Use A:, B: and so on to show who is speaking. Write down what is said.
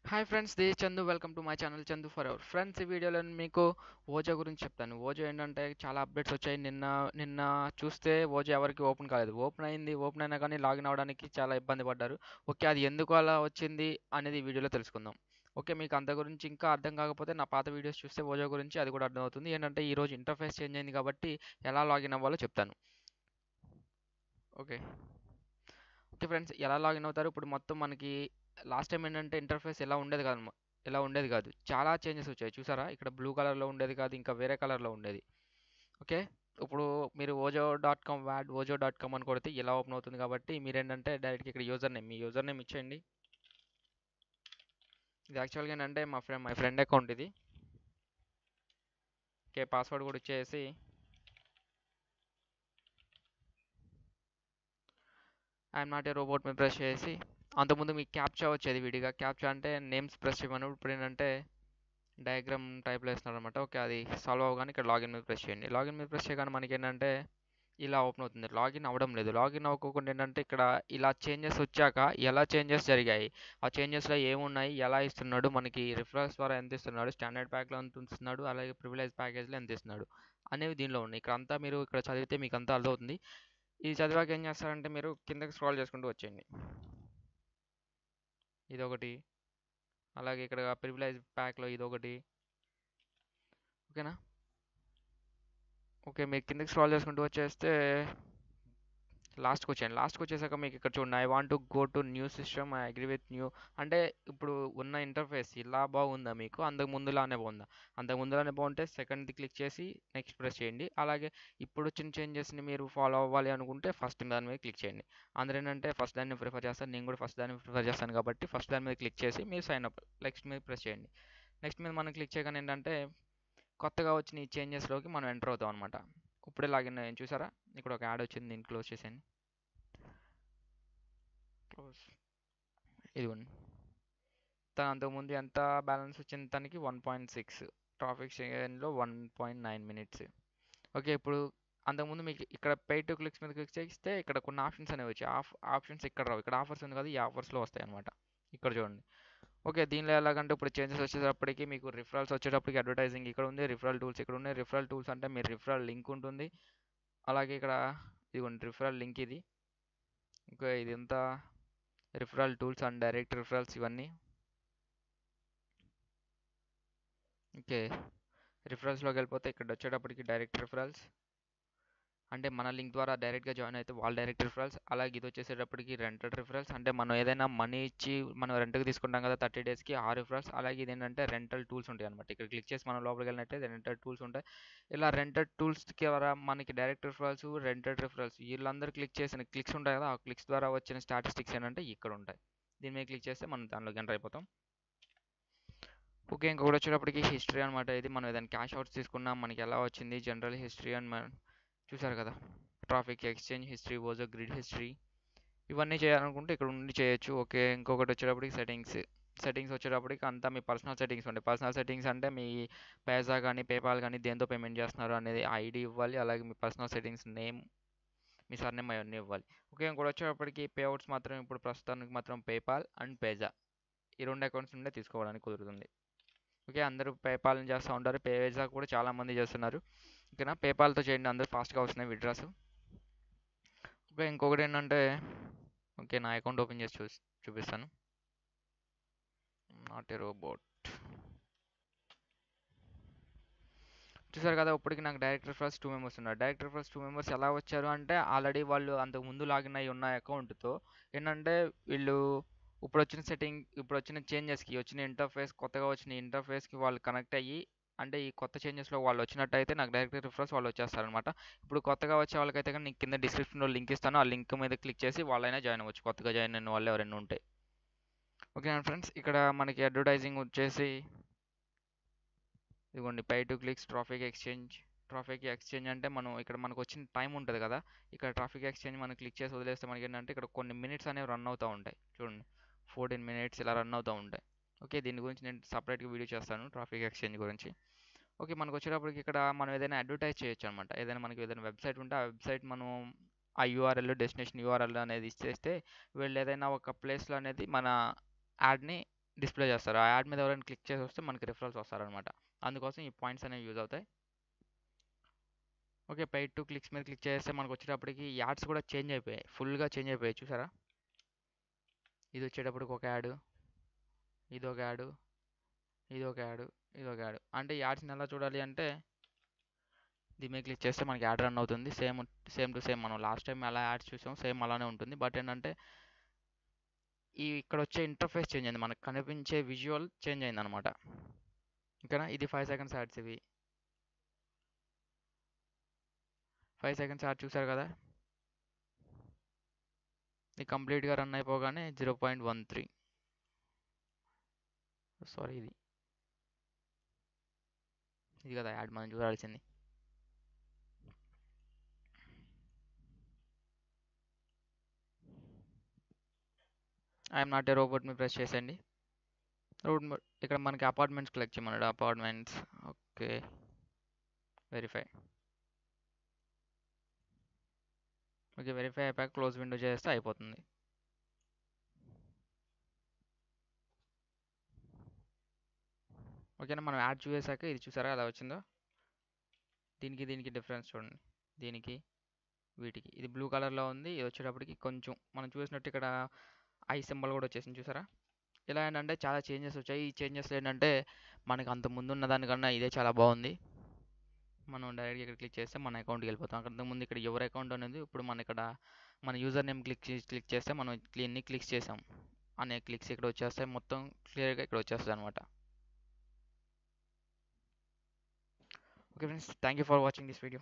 A: Hi friends, the Chandu. Welcome to my channel Chandu for ever. Friends, ఈ వీడియోలో నేను మీకు ఓజో గురించి చెప్తాను. ఓజో ఏంటంటే చాలా అప్డేట్స్ వచ్చాయి. నిన్న చూస్తే ఓజో ఎవరికి ఓపెన్ కాలేదు. ఓపెన్ అయింది. ఓపెన్ అయినా కానీ లాగిన్ అవ్వడానికి చాలా ఇబ్బంది పడ్డారు. ఓకే, అది ఎందుకు అలా వచ్చింది అనేది ఈ వీడియోలో తెలుసుకుందాం. ఓకే, మీకు అంత గురించి ఇంకా అర్థం కాకపోతే నా పాత వీడియోస్ చూస్తే ఓజో గురించి అది కూడా అర్థమవుతుంది. ఏంటంటే ఈరోజు ఇంటర్ఫేస్ చేంజ్ అయింది కాబట్టి ఎలా లాగిన్ అవ్వాలో చెప్తాను. ఓకే ఓకే ఫ్రెండ్స్, ఎలా లాగిన్ అవుతారు? ఇప్పుడు మొత్తం మనకి లాస్ట్ టైం ఏంటంటే ఇంటర్ఫేస్ ఎలా ఉండేది కాదు. చాలా చేంజెస్ వచ్చాయి. చూసారా, ఇక్కడ బ్లూ కలర్లో ఉండేది కాదు, ఇంకా వేరే కలర్లో ఉండేది. ఓకే, ఇప్పుడు మీరు ఓజో.com ఓజో.com అని కొడితే ఇలా ఓపెన్ అవుతుంది. కాబట్టి మీరేంటంటే డైరెక్ట్గా ఇక్కడ మీ యూజర్ నేమ్ ఇచ్చేయండి. ఇది యాక్చువల్గా ఏంటంటే మై ఫ్రెండ్ అకౌంట్ ఇది. ఓకే, పాస్వర్డ్ కూడా ఇచ్చేసి ఐఎమ్ నాట్ ఏ రోబోట్ మీద ప్రెస్ చేసి, అంతకుముందు మీకు క్యాప్చా వచ్చేది విడిగా. క్యాప్చా అంటే నేమ్స్ ప్రెస్ చేయమని. ఇప్పుడు ఏంటంటే డయాగ్రామ్ టైప్లో వేస్తున్నారు అనమాట. ఓకే, అది సాల్వ్ అవ్వగానే ఇక్కడ లాగిన్ మీద ప్రెస్ చేయండి. లాగిన్ మీద ప్రెస్ చేయగానే మనకి ఏంటంటే ఇలా ఓపెన్ అవుతుంది. లాగిన్ అవ్వడం లేదు. లాగిన్ అవ్వకుండా ఏంటంటే ఇక్కడ ఇలా చేంజెస్ వచ్చాక ఎలా చేంజెస్ జరిగాయి, ఆ చేంజెస్లో ఏమున్నాయి, ఎలా ఇస్తున్నాడు, మనకి రిఫరల్స్ ద్వారా ఎంత ఇస్తున్నాడు, స్టాండర్డ్ ప్యాక్లో ఎంత ఇస్తున్నాడు, అలాగే ప్రివిలేజ్ ప్యాకేజ్లో ఎంత ఇస్తున్నాడు అనేవి దీనిలో ఉన్నాయి. ఇక్కడ అంతా మీరు ఇక్కడ చదివితే మీకు అంతా అర్థమవుతుంది. ఇది చదివాక ఏం చేస్తారంటే మీరు కిందకి స్క్రాల్ చేసుకుంటూ వచ్చేయండి. ఇదొకటి, అలాగే ఇక్కడ ప్రివిలేజ్ ప్యాక్లో ఇదొకటి. ఓకేనా? ఓకే, మీరు కిందకి స్క్రాల్ చేసుకుంటూ వచ్చేస్తే లాస్ట్కి వచ్చేయండి. లాస్ట్కి వచ్చేసాక మీకు ఇక్కడ చూడండి, I want to go to new system, I agree with new. అంటే ఇప్పుడు ఉన్న ఇంటర్ఫేస్ ఇలా బాగుందా మీకు? అంతకు ముందులానే బాగుందా? అంతకు ముందులానే బాగుంటే సెకండ్ది క్లిక్ చేసి నెక్స్ట్ ప్రెస్ చేయండి. అలాగే ఇప్పుడు వచ్చిన చేంజెస్ని మీరు ఫాలో అవ్వాలి అనుకుంటే ఫస్ట్ దాని మీద క్లిక్ చేయండి. అందరూ ఏంటంటే ఫస్ట్ దాన్ని ప్రిఫర్ చేస్తారు. నేను కూడా ఫస్ట్ దాన్ని ప్రిఫర్ చేస్తాను కాబట్టి ఫస్ట్ దాని మీద క్లిక్ చేసి మీరు సైన్ అప్ నెక్స్ట్ మీద ప్రెస్ చేయండి. నెక్స్ట్ మీద మనం క్లిక్ చేయగానే ఏంటంటే కొత్తగా వచ్చిన ఈ చేంజెస్లోకి మనం ఎంటర్ అవుతాం అనమాట. ఇప్పుడే లాగిన్ అయ్యాను, చూసారా? ఇక్కడ ఒక యాడ్ వచ్చింది, నేను క్లోజ్ చేశాను. క్లోజ్. ఇదిగోండి, తను అంతకుముందు ఎంత బ్యాలెన్స్ వచ్చింది? తనకి 1.6, ట్రాఫిక్ సెకండ్లో 1.9 మినిట్స్. ఓకే, ఇప్పుడు అంతకుముందు మీకు ఇక్కడ పే టు క్లిక్స్ మీద క్లిక్ చేస్తే ఇక్కడ కొన్ని ఆప్షన్స్ అనేవి వచ్చాయి. ఆప్షన్స్ ఇక్కడ రావు. ఇక్కడ ఆఫర్స్ ఉంది కదా, ఈ ఆఫర్స్లో వస్తాయి అనమాట. ఇక్కడ చూడండి. ఓకే, దీనిలో ఎలాగంటే ఇప్పుడు చేంజెస్ వచ్చేటప్పటికి మీకు రిఫరల్స్ వచ్చేటప్పటికి అడ్వర్టైజింగ్ ఇక్కడ ఉంది, రిఫరల్ టూల్స్ ఇక్కడ ఉన్నాయి. రిఫరల్ టూల్స్ అంటే మీ రిఫరల్ లింక్ ఉంటుంది. అలాగే ఇక్కడ ఇదిగోండి రిఫరల్ లింక్ ఇది. ఇంకా ఇది ఎంత referral tools and direct referrals ఇవన్నీ. ఓకే, రిఫరల్స్లోకి వెళ్ళిపోతే ఇక్కడ వచ్చేటప్పటికి డైరెక్ట్ రిఫరల్స్ అంటే మన లింక్ ద్వారా డైరెక్ట్గా జాయిన్ అయితే వాళ్ళ డైరెక్ట్ రిఫరల్స్. అలాగే ఇది వచ్చేసేటప్పటికి రెంటెడ్ రిఫరల్స్ అంటే మనం ఏదైనా మనీ ఇచ్చి మనం రెంట్కి తీసుకుంటాం కదా 30 డేస్కి, ఆ రిఫరల్స్. అలాగే ఇది ఏంటంటే రెంటల్ టూల్స్ ఉంటాయి అనమాట. ఇక్కడ క్లిక్ చేసి మనం లోపలికి వెళ్ళినట్టే రెంటెడ్ టూల్స్ ఉంటాయి. ఇలా రెంటెడ్ టూల్స్ ద్వారా మనకి డైరెక్ట్ రిఫరల్స్, రెంటెడ్ రిఫరల్స్ వీళ్ళందరూ క్లిక్ చేసిన క్లిక్స్ ఉంటాయి కదా, ఆ క్లిక్స్ ద్వారా వచ్చిన స్టాటిస్టిక్స్ ఏంటంటే ఇక్కడ ఉంటాయి. దీని మీద క్లిక్ చేస్తే మనం దానిలోకి ఎంటర్ అయిపోతాం. ఓకే, ఇంకొకటి వచ్చేటప్పటికి హిస్టరీ అనమాట. ఇది మనం ఏదైనా క్యాష్ అవుట్స్ తీసుకున్నా మనకి ఎలా వచ్చింది, జనరల్ హిస్టరీ అని మనం చూసారు కదా. ట్రాఫిక్ ఎక్స్చేంజ్ హిస్టరీ, ఓజో గ్రిడ్ హిస్టరీ, ఇవన్నీ చేయాలనుకుంటే ఇక్కడ నుండి చేయొచ్చు. ఓకే, ఇంకొకటి వచ్చేటప్పటికి సెట్టింగ్స్ వచ్చేటప్పటికి అంతా మీ పర్సనల్ సెట్టింగ్స్ ఉంటాయి. పర్సనల్ సెట్టింగ్స్ అంటే మీ పేజా కానీ పేపాల్ కానీ దేంతో పేమెంట్ చేస్తున్నారు అనేది ఐడి ఇవ్వాలి. అలాగే మీ పర్సనల్ సెట్టింగ్స్ నేమ్, మీ సర్నేమ్ అవన్నీ ఇవ్వాలి. ఓకే, ఇంకోటి వచ్చేటప్పటికి పేఅవుట్స్ మాత్రం ఇప్పుడు ప్రస్తుతానికి మాత్రం పేపాల్ అండ్ పేజా ఈ రెండు అకౌంట్స్ నుండే తీసుకోవడానికి కుదురుతుంది. ఓకే, అందరూ పేపాల్ని చేస్తూ ఉంటారు. పేజా కూడా చాలామంది చేస్తున్నారు. ఓకేనా, పేపాల్తో చేయండి, అందరూ ఫాస్ట్గా వస్తున్నాయి విత్డ్రాస్. ఓకే, ఇంకొకటి ఏంటంటే ఓకే, నా అకౌంట్ ఓపెన్ చేసి చూపిస్తాను. Not a robot. చూసారు కదా, ఇప్పటికి నాకు డైరెక్ట్ రిఫరల్స్ 2 మెంబర్స్ ఉన్నారు. డైరెక్ట్ రిఫరల్స్ 2 మెంబర్స్ ఎలా వచ్చారు అంటే ఆల్రెడీ వాళ్ళు అంతకు ముందు లాగిన్ అయ్యి ఉన్న అకౌంట్తో ఏంటంటే వీళ్ళు ఇప్పుడు వచ్చిన చేంజెస్కి వచ్చిన ఇంటర్ఫేస్, కొత్తగా వచ్చిన ఇంటర్ఫేస్కి వాళ్ళు కనెక్ట్ అయ్యి అంటే ఈ కొత్త చేంజెస్లో వాళ్ళు వచ్చినట్టయితే నాకు డైరెక్ట్ రిఫరల్స్ వాళ్ళు వచ్చేస్తారనమాట. ఇప్పుడు కొత్తగా వచ్చే వాళ్ళకైతే కానీ నేను కింద డిస్క్రిప్షన్లో లింక్ ఇస్తాను. ఆ లింక్ మీద క్లిక్ చేసి వాళ్ళైనా జాయిన్ అవ్వచ్చు, కొత్తగా జాయిన్ అయిన వాళ్ళు ఎవరైనా ఉంటే. ఓకే ఫ్రెండ్స్, ఇక్కడ మనకి అడ్వర్టైజింగ్ వచ్చేసి ఇదిగోండి, pay to clicks traffic exchange అంటే మనం ఇక్కడ మనకు వచ్చిన టైం ఉంటుంది కదా, ఇక్కడ ట్రాఫిక్ ఎక్స్చేంజ్ మనం క్లిక్ చేసి వదిలేస్తే మనకి ఏంటంటే ఇక్కడ కొన్ని మినిట్స్ అనేవి రన్ అవుతూ ఉంటాయి. చూడండి, 14 మినిట్స్ ఇలా రన్ అవుతూ ఉంటాయి. ఓకే, దీని గురించి నేను సపరేట్గా వీడియో చేస్తాను ట్రాఫిక్ ఎక్స్చేంజ్ గురించి. ఓకే, మనకు వచ్చేటప్పటికి ఇక్కడ మనం ఏదైనా అడ్వర్టైజ్ చేయొచ్చు అనమాట. మనకి ఏదైనా వెబ్సైట్ ఉంటే ఆ వెబ్సైట్ మనం ఆ యూఆర్ఎల్, డెస్టినేషన్ యూఆర్ఎల్ అనేది ఇచ్చేస్తే వీళ్ళు ఏదైనా ఒక ప్లేస్లో అనేది మన యాడ్ని డిస్ప్లే చేస్తారు. ఆ యాడ్ మీద ఎవరైనా క్లిక్ చేసి వస్తే మనకి రిఫరల్స్ వస్తారనమాట. అందుకోసం ఈ పాయింట్స్ అనేవి యూజ్ అవుతాయి. ఓకే, పెయిడ్ టు క్లిక్స్ మీద క్లిక్ చేస్తే మనకు వచ్చేటప్పటికి యాడ్స్ కూడా చేంజ్ అయిపోయాయి, ఫుల్గా చేంజ్ అయిపోయాయి. చూసారా, ఇది వచ్చేటప్పటికి ఒక యాడ్, ఇది ఒక యాడ్, ఇది ఒక యాడ్, ఇది ఒక యాడ్. అంటే యాడ్స్ని ఎలా చూడాలి అంటే దీని మీద క్లిక్ చేస్తే మనకి యాడ్ రన్ అవుతుంది. సేమ్ టు సేమ్ మనం లాస్ట్ టైం ఎలా యాడ్స్ చూసాం సేమ్ అలానే ఉంటుంది. బట్ ఏంటంటే ఇక్కడ వచ్చే ఇంటర్ఫేస్ చేంజ్ అయింది, మనకు కనిపించే విజువల్ చేంజ్ అయింది అనమాట. ఓకేనా, ఇది 5 సెకండ్స్ యాడ్స్. ఇవి 5 సెకండ్స్ యాడ్ చూసారు కదా, ఇది కంప్లీట్గా రన్ అయిపోగానే 0.13, సారీ ఇది కదా యాడ్ మనం చూడాల్సింది. ఐఎమ్ నాట్ ఏ రోబోట్ మీద ప్రెస్ చేసేయండి. ఇక్కడ మనకి అపార్ట్మెంట్స్ క్లిక్ చేయమన్నాడు, apartments. Okay, verify. Okay, verify అయిపోయాక క్లోజ్ విండో చేస్తే అయిపోతుంది. ఓకేనా, మనం యాడ్ చూసాక ఇది చూసారా ఎలా వచ్చిందో. దీనికి డిఫరెన్స్ చూడండి, దీనికి వీటికి ఇది బ్లూ కలర్లో ఉంది, ఇది వచ్చేటప్పటికి కొంచెం మనం చూసినట్టు ఇక్కడ ఐ సింబల్ కూడా వచ్చేసింది చూసారా. ఇలా ఏంటంటే చాలా చేంజెస్ వచ్చాయి. ఈ చేంజెస్ ఏంటంటే మనకి అంత ముందు ఉన్న దానికన్నా ఇదే చాలా బాగుంది. మనం డైరెక్ట్గా ఇక్కడ క్లిక్ చేస్తే మన అకౌంట్కి వెళ్ళిపోతాం. అక్కడ ముందు ఇక్కడ ఎవరి అకౌంట్ అనేది ఇప్పుడు మన ఇక్కడ మన యూజర్ నేమ్ క్లిక్ చేస్తే మనం ఎన్ని క్లిక్స్ చేసాం అనే క్లిక్స్ ఇక్కడ వచ్చేస్తాయి, మొత్తం క్లియర్గా ఇక్కడ వచ్చేస్తుంది అనమాట. Okay friends, thank you for watching this video.